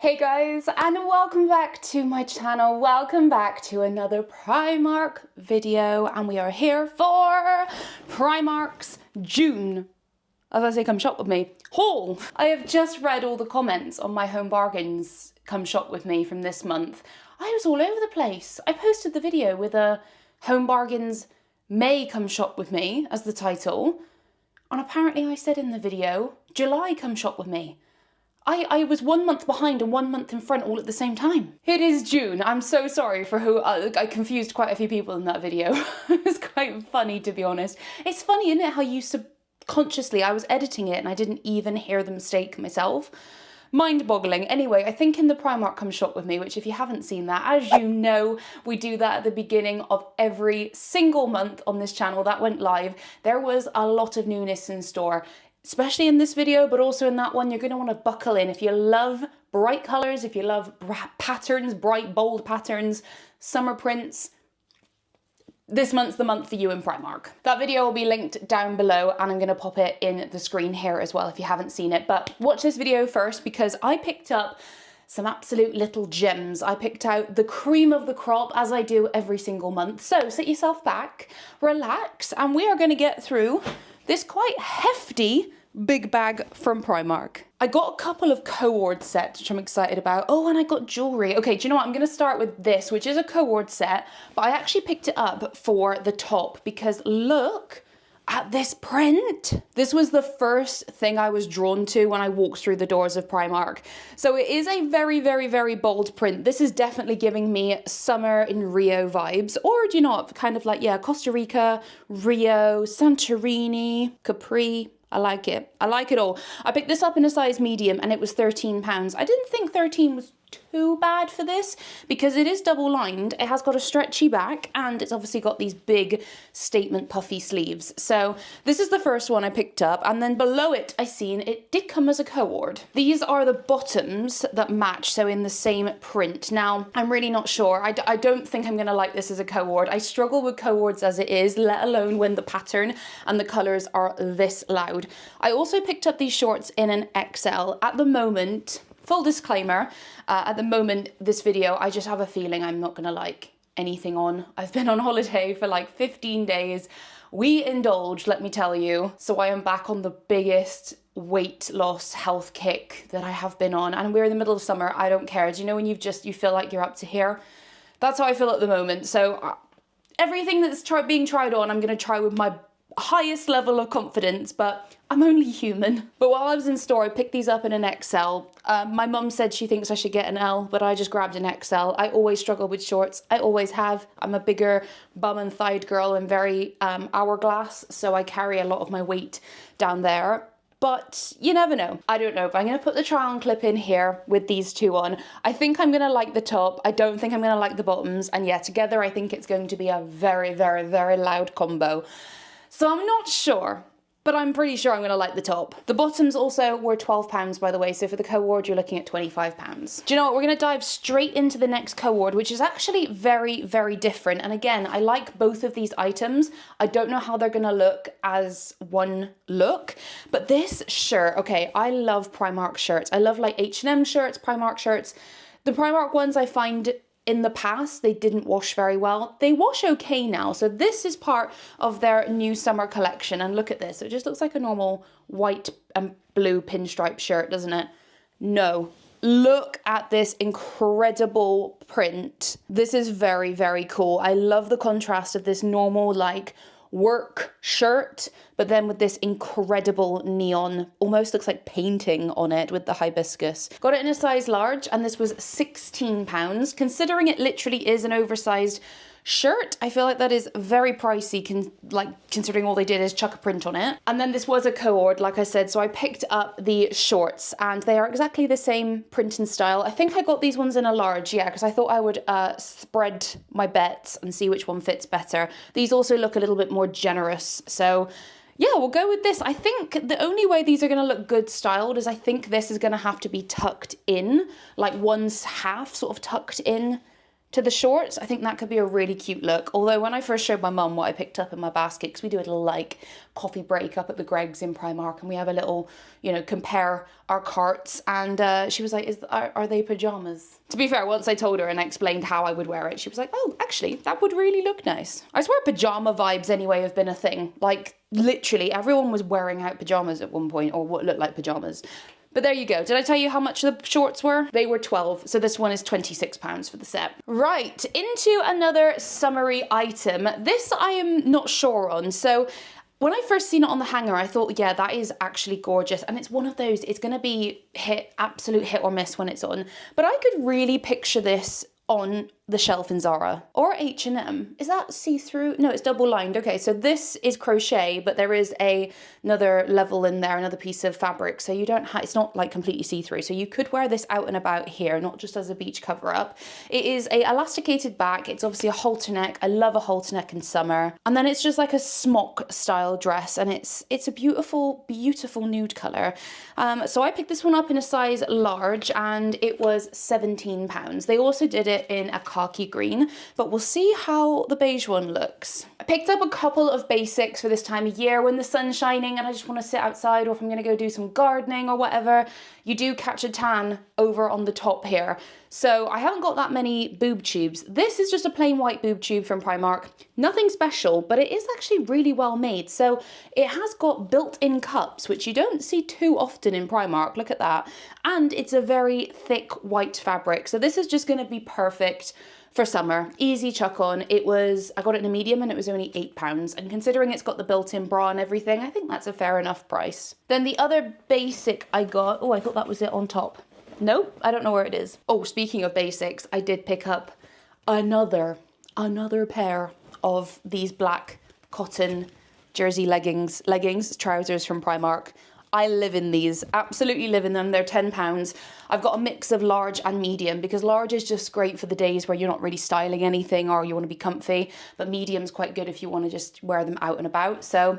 Hey guys, and welcome back to my channel. Welcome back to another Primark video, and we are here for Primark's June, as I say, come shop with me, haul. I have just read all the comments on my Home Bargains come shop with me from this month. I was all over the place. I posted the video with a Home Bargains May come shop with me as the title, and apparently I said in the video, July come shop with me. I was 1 month behind and 1 month in front all at the same time. It is June. I'm so sorry for who, I confused quite a few people in that video. It was quite funny, to be honest. It's funny, isn't it, how you subconsciously, I was editing it and I didn't even hear the mistake myself. Mind-boggling. Anyway, I think in the Primark Come Shop With Me, which if you haven't seen that, as you know, we do that at the beginning of every single month on this channel. That went live. There was a lot of newness in store, especially in this video, but also in that one. You're going to want to buckle in. If you love bright colours, if you love patterns, bright, bold patterns, summer prints, this month's the month for you in Primark. That video will be linked down below, and I'm going to pop it in the screen here as well if you haven't seen it. But watch this video first, because I picked up some absolute little gems. I picked out the cream of the crop, as I do every single month. So sit yourself back, relax, and we are going to get through this quite hefty big bag from Primark. I got a couple of co-ords sets, which I'm excited about. Oh, and I got jewellery. Okay, do you know what? I'm going to start with this, which is a co-ord set, but I actually picked it up for the top because look at this print. This was the first thing I was drawn to when I walked through the doors of Primark. So it is a very, very, very bold print. This is definitely giving me summer in Rio vibes, or do you know what, kind of like, yeah, Costa Rica, Rio, Santorini, Capri. I like it. I like it all. I picked this up in a size medium and it was £13. I didn't think 13 was too bad for this because it is double lined. It has got a stretchy back and it's obviously got these big statement puffy sleeves. So this is the first one I picked up, and then below it I seen it did come as a co-ord. These are the bottoms that match, so in the same print. Now I'm really not sure. I don't think I'm gonna like this as a co-ord. I struggle with co-ords as it is, let alone when the pattern and the colors are this loud. I also picked up these shorts in an XL. At the moment, full disclaimer, at the moment, this video, I just have a feeling I'm not gonna like anything on. I've been on holiday for like 15 days. We indulged, let me tell you. So I am back on the biggest weight loss health kick that I have been on. And we're in the middle of summer, I don't care. Do you know when you feel like you're up to here? That's how I feel at the moment. So everything that's being tried on, I'm gonna try with my highest level of confidence, but I'm only human. But while I was in store, I picked these up in an XL. My mum said she thinks I should get an L, but I just grabbed an XL. I always struggle with shorts. I always have. I'm a bigger bum and thighed girl and very hourglass, so I carry a lot of my weight down there. But you never know. I don't know, but I'm going to put the try on clip in here with these two on. I think I'm going to like the top. I don't think I'm going to like the bottoms. And yeah, together I think it's going to be a very, very, very loud combo. So I'm not sure, but I'm pretty sure I'm going to like the top. The bottoms also were £12, by the way, so for the co-ord you're looking at £25. Do you know what, we're going to dive straight into the next co-ord, which is actually very, very different. And again, I like both of these items. I don't know how they're going to look as one look, but this shirt, okay, I love Primark shirts. I love like H&M shirts, Primark shirts. The Primark ones I find in the past, they didn't wash very well. They wash okay now. So this is part of their new summer collection. And look at this. It just looks like a normal white and blue pinstripe shirt, doesn't it? No. Look at this incredible print. This is very, very cool. I love the contrast of this normal, like, work shirt, but then with this incredible neon, almost looks like painting on it with the hibiscus. Got it in a size large, and this was £16. Considering it literally is an oversized shirt, I feel like that is very pricey, considering all they did is chuck a print on it. And then this was a co-ord, like I said, so I picked up the shorts, and they are exactly the same print and style. I think I got these ones in a large, yeah, because I thought I would spread my bets and see which one fits better. These also look a little bit more generous, so yeah, we'll go with this. I think the only way these are going to look good styled is I think this is going to have to be tucked in, like one's half sort of tucked in to the shorts. I think that could be a really cute look. Although when I first showed my mum what I picked up in my basket, because we do a little like coffee break up at the Greggs in Primark, and we have a little, you know, compare our carts, and she was like, are they pajamas? To be fair, once I told her and I explained how I would wear it, she was like, oh, actually, that would really look nice. I swear pajama vibes anyway have been a thing. Like literally everyone was wearing out pajamas at one point, or what looked like pajamas. But there you go. Did I tell you how much the shorts were? They were 12. So this one is £26 for the set. Right, into another summery item. This I am not sure on. So when I first seen it on the hanger, I thought, yeah, that is actually gorgeous. And it's one of those, it's going to be absolute hit or miss when it's on. But I could really picture this on the shelf in Zara or H&M. Is that see-through? No, it's double lined. Okay, so this is crochet, but there is another level in there, another piece of fabric. So you don't have, it's not like completely see-through. So you could wear this out and about here, not just as a beach cover up. It is a elasticated back. It's obviously a halter neck. I love a halter neck in summer. And then it's just like a smock style dress, and it's a beautiful, beautiful nude color. So I picked this one up in a size large, and it was £17. They also did it in a khaki green, but we'll see how the beige one looks. I picked up a couple of basics for this time of year when the sun's shining and I just want to sit outside, or if I'm going to go do some gardening or whatever. You do catch a tan over on the top here. So I haven't got that many boob tubes. This is just a plain white boob tube from Primark. Nothing special, but it is actually really well made. So it has got built-in cups, which you don't see too often in Primark. Look at that. And it's a very thick white fabric. So this is just going to be perfect for summer. Easy chuck on. I got it in a medium and it was only £8. And considering it's got the built-in bra and everything, I think that's a fair enough price. Then the other basic I got, oh, I thought that was it on top. Nope, I don't know where it is. Oh, speaking of basics, I did pick up another pair of these black cotton jersey leggings, trousers from Primark. I live in these, absolutely live in them. They're £10. I've got a mix of large and medium because large is just great for the days where you're not really styling anything or you want to be comfy, but medium's quite good if you want to just wear them out and about. So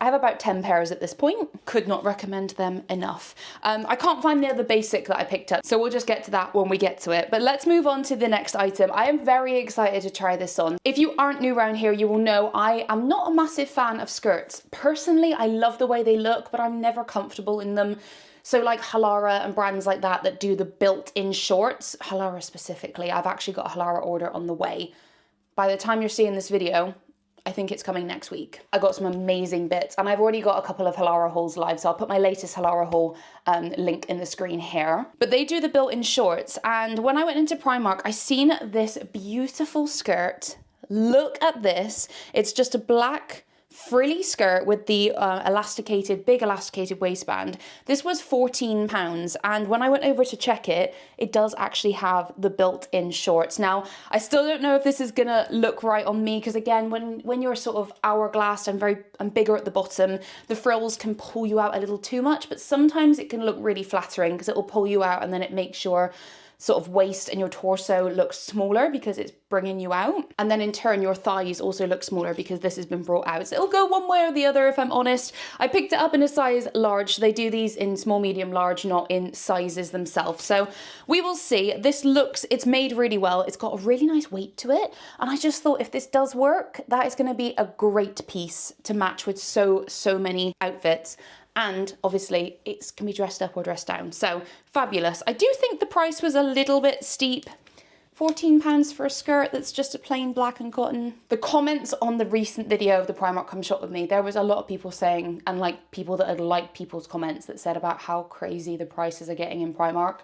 I have about 10 pairs at this point. Could not recommend them enough. I can't find the other basic that I picked up, so we'll just get to that when we get to it. But let's move on to the next item. I am very excited to try this on. If you aren't new around here, you will know I am not a massive fan of skirts. Personally, I love the way they look, but I'm never comfortable in them. So like Halara and brands like that do the built-in shorts, Halara specifically, I've actually got a Halara order on the way. By the time you're seeing this video, I think it's coming next week. I got some amazing bits and I've already got a couple of Halara hauls live, so I'll put my latest Halara haul link in the screen here. But they do the built-in shorts, and when I went into Primark, I seen this beautiful skirt. Look at this. It's just a black frilly skirt with the big elasticated waistband. This was £14, and when I went over to check it, it does actually have the built-in shorts. Now, I still don't know if this is gonna look right on me, because again, when you're sort of hourglass and bigger at the bottom, the frills can pull you out a little too much, but sometimes it can look really flattering because it will pull you out and then it makes your sort of waist and your torso looks smaller because it's bringing you out. And then in turn, your thighs also look smaller because this has been brought out. So it'll go one way or the other, if I'm honest. I picked it up in a size large. They do these in small, medium, large, not in sizes themselves. So we will see. It's made really well. It's got a really nice weight to it. And I just thought if this does work, that is going to be a great piece to match with so many outfits. And obviously it can be dressed up or dressed down. So fabulous. I do think the price was a little bit steep. £14 for a skirt that's just a plain black and cotton. The comments on the recent video of the Primark Come Shop With Me, there was a lot of people saying, and like people that had liked people's comments that said about how crazy the prices are getting in Primark.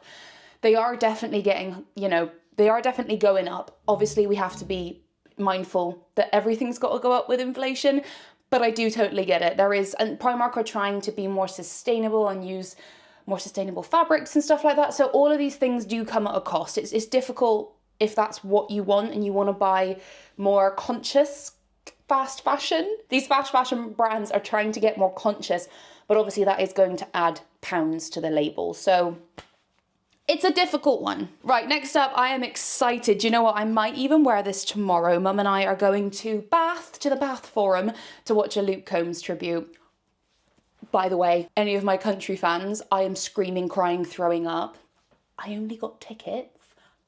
They are definitely getting, they are definitely going up. Obviously we have to be mindful that everything's got to go up with inflation. But I do totally get it. And Primark are trying to be more sustainable and use more sustainable fabrics and stuff like that. So all of these things do come at a cost. It's difficult if that's what you want and you want to buy more conscious fast fashion. These fast fashion brands are trying to get more conscious, but obviously that is going to add pounds to the label. So it's a difficult one. Right, next up, I am excited. Do you know what? I might even wear this tomorrow. Mum and I are going to the Bath Forum to watch a Luke Combs tribute. By the way, any of my country fans, I am screaming, crying, throwing up. I only got tickets,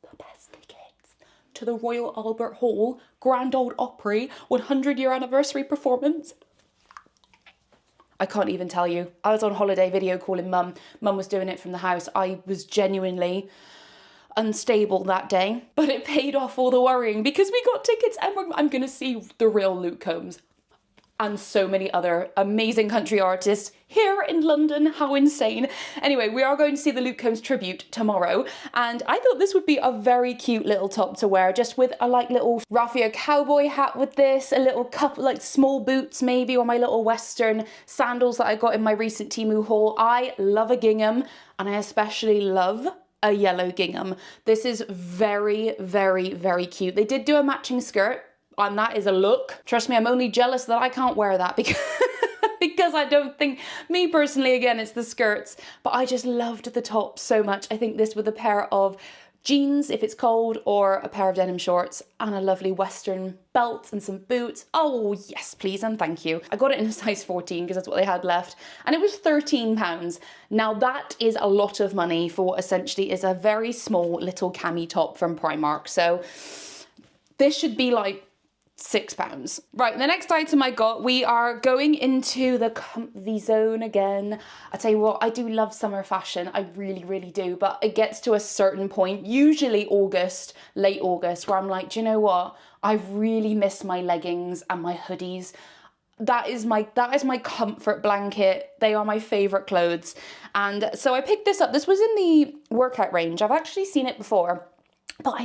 the best tickets, to the Royal Albert Hall Grand Ole Opry 100-year anniversary performance. I can't even tell you. I was on holiday video calling mum. Mum was doing it from the house. I was genuinely unstable that day, but it paid off all the worrying because we got tickets and I'm gonna see the real Luke Combs and so many other amazing country artists here in London. How insane. Anyway, we are going to see the Luke Combs tribute tomorrow, and I thought this would be a very cute little top to wear, just with a like little raffia cowboy hat with this, a little couple like small boots maybe, or my little western sandals that I got in my recent Temu haul. I love a gingham, and I especially love a yellow gingham. This is very, very, very cute. They did do a matching skirt, and that is a look. Trust me, I'm only jealous that I can't wear that because because I don't think, me personally, again, it's the skirts, but I just loved the top so much. I think this with a pair of jeans if it's cold, or a pair of denim shorts and a lovely western belt and some boots. Oh yes, please and thank you. I got it in a size 14 because that's what they had left, and it was £13. Now that is a lot of money for what essentially is a very small little cami top from Primark. So this should be like £6. Right, the next item I got, we are going into the comfy zone again. I tell you what, I do love summer fashion, I really, really do, but it gets to a certain point, usually August, late August, where I'm like, do you know what? I really miss my leggings and my hoodies. That is my comfort blanket. They are my favorite clothes. And so I picked this up. This was in the workout range. I've actually seen it before. But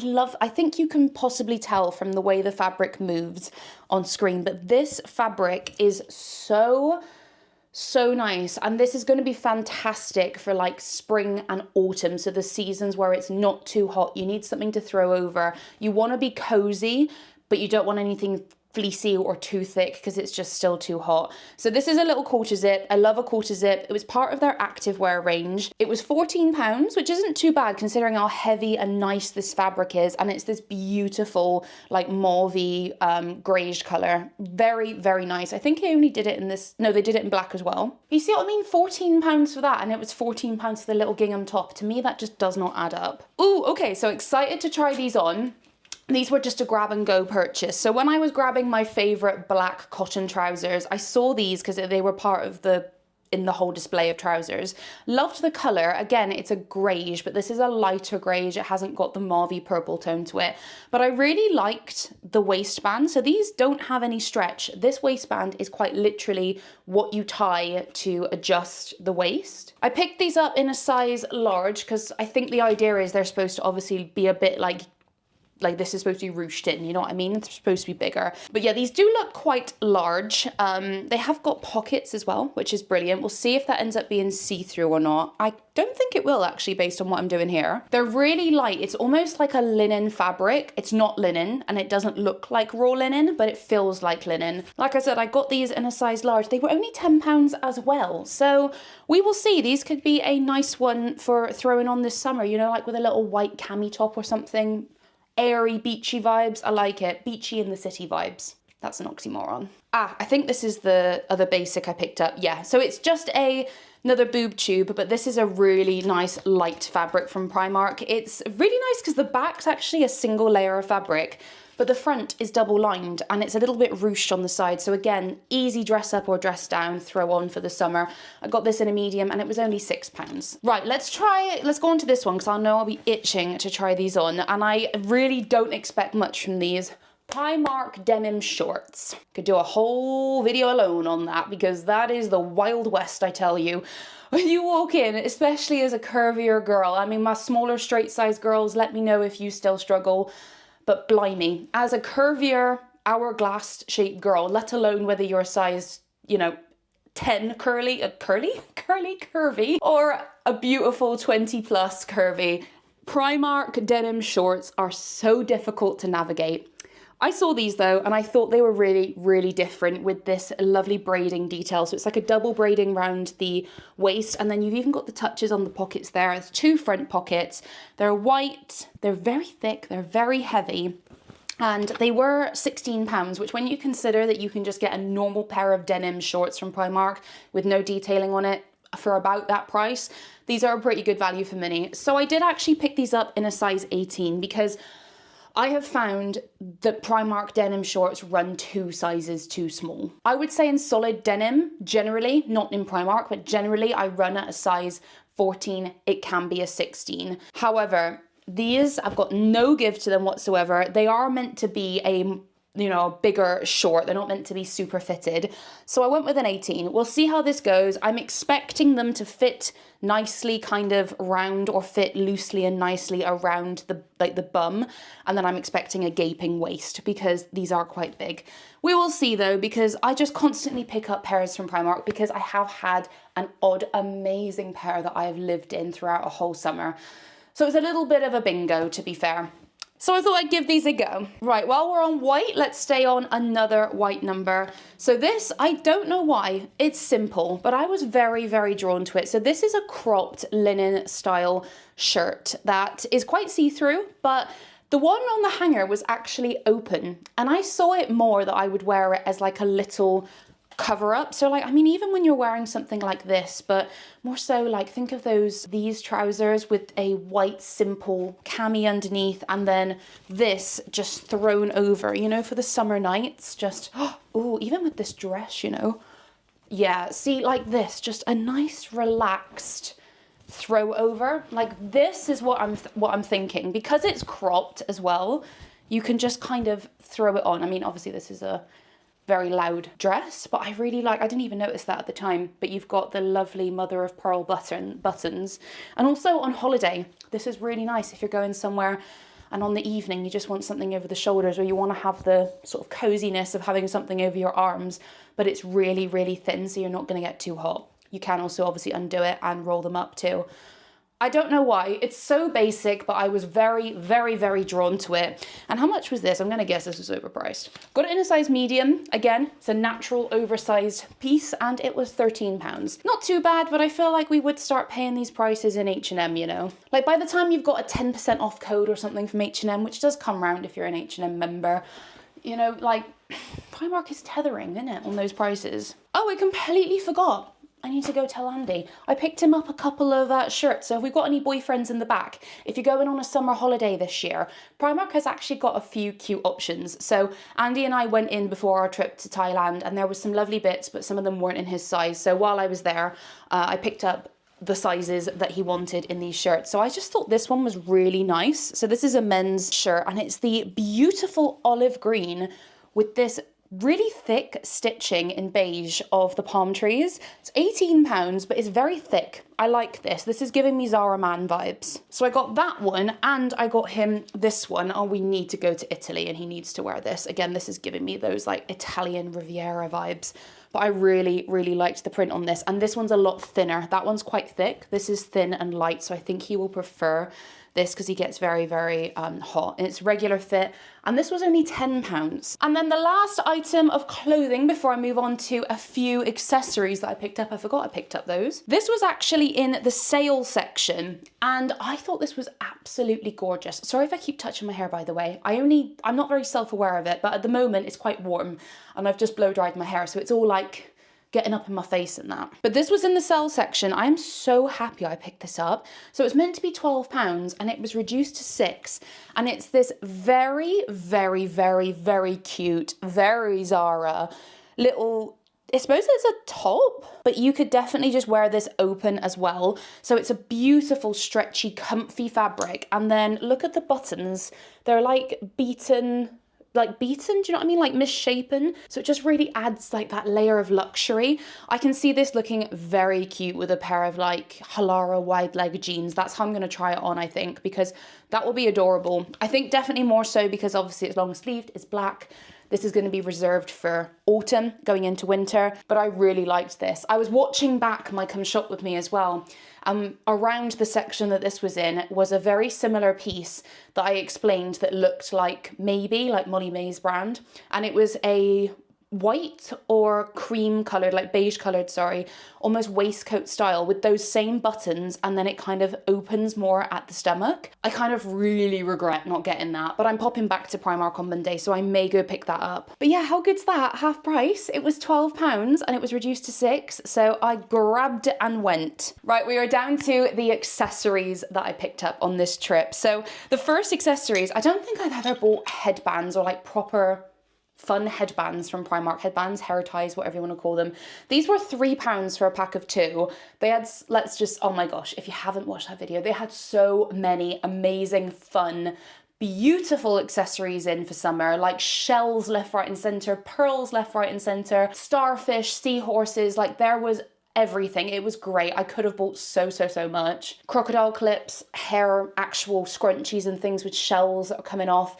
I think you can possibly tell from the way the fabric moves on screen, but this fabric is so nice. And this is going to be fantastic for like spring and autumn. So the seasons where it's not too hot, you need something to throw over. You want to be cozy, but you don't want anything fleecy or too thick because it's just still too hot. So this is a little quarter zip. I love a quarter zip. It was part of their activewear range. It was £14, which isn't too bad considering how heavy and nice this fabric is. And it's this beautiful like mauvey greyish colour. Very, very nice. I think they only did it in this, no, they did it in black as well. You see what I mean? £14 for that, and it was £14 for the little gingham top. To me, that just does not add up. Ooh, okay, so excited to try these on. These were just a grab and go purchase. So when I was grabbing my favorite black cotton trousers, I saw these because they were part of in the whole display of trousers. Loved the color. Again, it's a greige, but this is a lighter greige. It hasn't got the mauvey purple tone to it. But I really liked the waistband. So these don't have any stretch. This waistband is quite literally what you tie to adjust the waist. I picked these up in a size large because I think the idea is they're supposed to obviously be a bit like this is supposed to be ruched in, you know what I mean? It's supposed to be bigger. But yeah, these do look quite large. They have got pockets as well, which is brilliant. We'll see if that ends up being see-through or not. I don't think it will actually, based on what I'm doing here. They're really light. It's almost like a linen fabric. It's not linen and it doesn't look like raw linen, but it feels like linen. Like I said, I got these in a size large. They were only £10 as well. So we will see. These could be a nice one for throwing on this summer, you know, like with a little white cami top or something. Airy, beachy vibes. I like it. Beachy in the city vibes. That's an oxymoron. Ah, I think this is the other basic I picked up. Yeah, so it's just another boob tube, but this is a really nice light fabric from Primark. It's really nice because the back's actually a single layer of fabric, but the front is double lined and it's a little bit ruched on the side. So again, easy dress up or dress down, throw on for the summer. I got this in a medium and it was only £6. Right, let's go on to this one because I know I'll be itching to try these on, and I really don't expect much from these. Primark denim shorts. Could do a whole video alone on that because that is the Wild West, I tell you. When you walk in, especially as a curvier girl, I mean, my smaller straight size girls, let me know if you still struggle. But blimey, as a curvier, hourglass shaped girl, let alone whether you're a size, you know, 10 curvy, or a beautiful 20 plus curvy, Primark denim shorts are so difficult to navigate. I saw these though, and I thought they were really, really different with this lovely braiding detail. So it's like a double braiding around the waist, and then you've even got the touches on the pockets there. There's 2 front pockets. They're white, they're very thick, they're very heavy, and they were £16, which when you consider that you can just get a normal pair of denim shorts from Primark with no detailing on it for about that price, these are a pretty good value for money. So I did actually pick these up in a size 18 because I have found that Primark denim shorts run 2 sizes too small. I would say in solid denim, generally, not in Primark, but generally I run at a size 14. It can be a 16. However, these, I've got no give to them whatsoever. They are meant to be a bigger short. They're not meant to be super fitted. So I went with an 18. We'll see how this goes. I'm expecting them to fit nicely kind of round, or fit loosely and nicely around the bum. And then I'm expecting a gaping waist because these are quite big. We will see though, because I just constantly pick up pairs from Primark because I have had an odd, amazing pair that I have lived in throughout a whole summer. So it's a little bit of a bingo, to be fair. So I thought I'd give these a go. Right, while we're on white, let's stay on another white number. So this, I don't know why, it's simple, but I was very, very drawn to it. So this is a cropped linen style shirt that is quite see-through, but the one on the hanger was actually open, and I saw it more that I would wear it as like a little cover up. So like, I mean, even when you're wearing something like this, but more so like, think of these trousers with a white simple cami underneath, and then this just thrown over, for the summer nights, just, oh, even with this dress, yeah, see, like this, just a nice relaxed throw over. Like, this is what I'm thinking, because it's cropped as well. You can just kind of throw it on. I mean, obviously this is a very loud dress, but I really like, I didn't even notice that at the time, but you've got the lovely mother of pearl buttons. And also on holiday, this is really nice if you're going somewhere and on the evening you just want something over the shoulders, or you want to have the sort of coziness of having something over your arms, but it's really, really thin, so you're not going to get too hot. You can also obviously undo it and roll them up too. I don't know why, it's so basic, but I was very, very, very drawn to it. And how much was this? I'm gonna guess this was overpriced. Got it in a size medium. Again, it's a natural oversized piece, and it was £13. Not too bad, but I feel like we would start paying these prices in H&M, Like, by the time you've got a 10% off code or something from H&M, which does come round if you're an H&M member, like, Primark is tethering, isn't it, on those prices? Oh, I completely forgot. I need to go tell Andy. I picked him up a couple of shirts, so if we've got any boyfriends in the back, if you're going on a summer holiday this year, Primark has actually got a few cute options. So Andy and I went in before our trip to Thailand, and there was some lovely bits, but some of them weren't in his size. So while I was there, I picked up the sizes that he wanted in these shirts. So I just thought this one was really nice. So this is a men's shirt, and it's the beautiful olive green with this really thick stitching in beige of the palm trees. It's £18, but it's very thick. I like this. This is giving me Zara Man vibes. So I got that one, and I got him this one. Oh, we need to go to Italy and he needs to wear this. Again, this is giving me those like Italian Riviera vibes. But I really, really liked the print on this. And this one's a lot thinner. That one's quite thick. This is thin and light, so I think he will prefer this because he gets very, very hot. And it's regular fit, and this was only £10. And then the last item of clothing before I move on to a few accessories that I picked up. I forgot I picked up those. This was actually in the sale section, and I thought this was absolutely gorgeous. Sorry if I keep touching my hair, by the way. I'm not very self-aware of it, but at the moment it's quite warm, and I've just blow dried my hair, so it's all like getting up in my face and that. But this was in the sale section. I am so happy I picked this up. So it was meant to be £12 and it was reduced to £6. And it's this very, very, very, very cute, very Zara little, I suppose it's a top, but you could definitely just wear this open as well. So it's a beautiful, stretchy, comfy fabric. And then look at the buttons. They're like beaten, do you know what I mean? Like misshapen. So it just really adds like that layer of luxury. I can see this looking very cute with a pair of like Halara wide leg jeans. That's how I'm going to try it on, I think, because that will be adorable. I think definitely more so because obviously it's long sleeved, it's black. This is going to be reserved for autumn, going into winter, but I really liked this. I was watching back my Come Shop With Me as well. Around the section that this was in was a very similar piece that I explained that looked like maybe like Molly May's brand. And it was a white or cream colored, like beige colored, sorry, almost waistcoat style with those same buttons, and then it kind of opens more at the stomach. I kind of really regret not getting that, but I'm popping back to Primark on Monday, so I may go pick that up. But yeah, how good's that? Half price. It was £12 and it was reduced to £6, so I grabbed it and went. Right, we are down to the accessories that I picked up on this trip. So the first accessories, I don't think I've ever bought headbands or like proper fun headbands from Primark, headbands, hair ties, whatever you want to call them. These were £3 for a pack of 2. They had, let's just, oh my gosh, if you haven't watched that video, they had so many amazing, fun, beautiful accessories in for summer, like shells left, right and center, pearls left, right and center, starfish, seahorses, like there was everything. It was great. I could have bought so much. Crocodile clips, hair, actual scrunchies and things with shells that are coming off.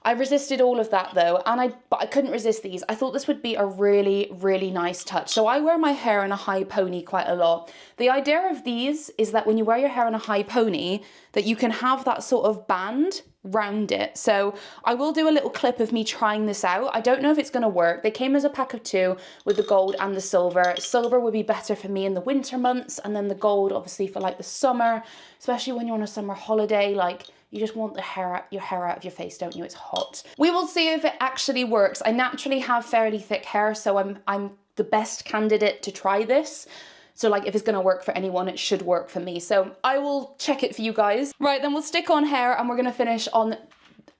I resisted all of that though, but I couldn't resist these. I thought this would be a really nice touch. So I wear my hair in a high pony quite a lot. The idea of these is that when you wear your hair in a high pony, that you can have that sort of band round it. So I will do a little clip of me trying this out. I don't know if it's going to work. They came as a pack of 2 with the gold and the silver. Silver would be better for me in the winter months, and then the gold obviously for like the summer, especially when you're on a summer holiday, like you just want your hair out of your face, don't you? It's hot. We will see if it actually works. I naturally have fairly thick hair, so I'm the best candidate to try this. So like if it's gonna work for anyone, it should work for me. So I will check it for you guys. Right, then we'll stick on hair and we're gonna finish on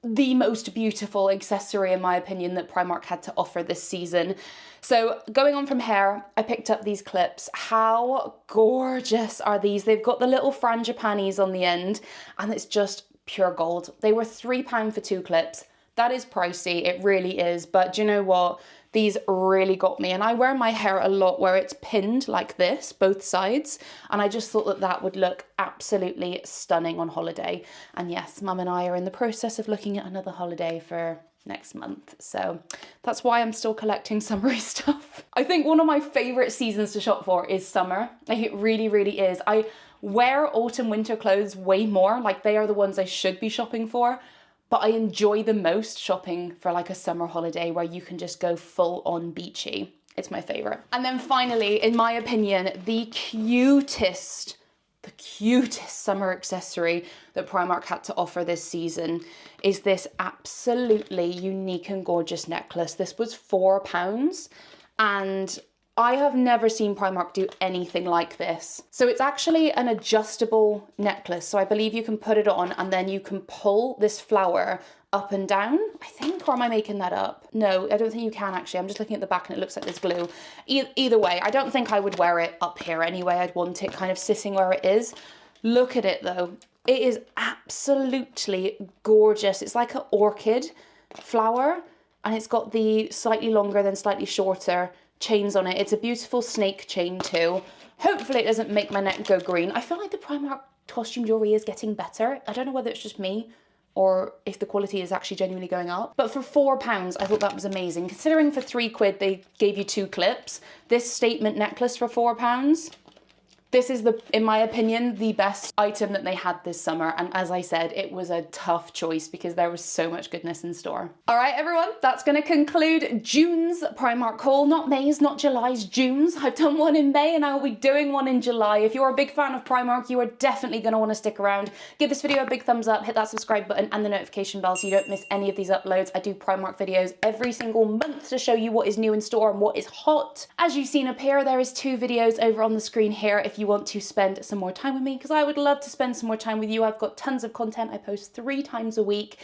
the most beautiful accessory, in my opinion, that Primark had to offer this season. So going on from hair, I picked up these clips. How gorgeous are these? They've got the little frangipanis on the end and it's just pure gold. They were £3 for 2 clips. That is pricey, it really is, but do you know what? These really got me, and I wear my hair a lot where it's pinned like this, both sides, and I just thought that that would look absolutely stunning on holiday. And yes, Mum and I are in the process of looking at another holiday for next month, so that's why I'm still collecting summery stuff. I think one of my favourite seasons to shop for is summer. Like it really is. I wear autumn winter clothes way more, like they are the ones I should be shopping for, but I enjoy the most shopping for like a summer holiday where you can just go full on beachy. It's my favourite. And then finally, in my opinion, the cutest summer accessory that Primark had to offer this season is this absolutely unique and gorgeous necklace. This was £4 and I have never seen Primark do anything like this. So it's actually an adjustable necklace. So I believe you can put it on and then you can pull this flower up and down, I think, or am I making that up? No, I don't think you can actually. I'm just looking at the back and it looks like there's glue. Either way, I don't think I would wear it up here anyway. I'd want it kind of sitting where it is. Look at it though. It is absolutely gorgeous. It's like an orchid flower and it's got the slightly longer than slightly shorter chains on it. It's a beautiful snake chain too. Hopefully it doesn't make my neck go green. I feel like the Primark costume jewelry is getting better. I don't know whether it's just me or if the quality is actually genuinely going up. But for £4, I thought that was amazing. Considering for £3 they gave you 2 clips, this statement necklace for £4, this is, in my opinion, the best item that they had this summer. And as I said, it was a tough choice because there was so much goodness in store. All right, everyone, that's going to conclude June's Primark haul. Not May's, not July's, June's. I've done one in May and I will be doing one in July. If you're a big fan of Primark, you are definitely going to want to stick around. Give this video a big thumbs up, hit that subscribe button and the notification bell so you don't miss any of these uploads. I do Primark videos every single month to show you what is new in store and what is hot. As you've seen up here, there is 2 videos over on the screen here if you want to spend some more time with me, because I would love to spend some more time with you. I've got tons of content. I post 3 times a week.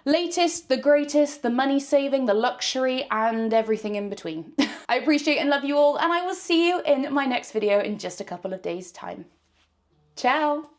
Latest, the greatest, the money saving, the luxury, and everything in between. I appreciate and love you all, and I will see you in my next video in just a couple of days' time. Ciao!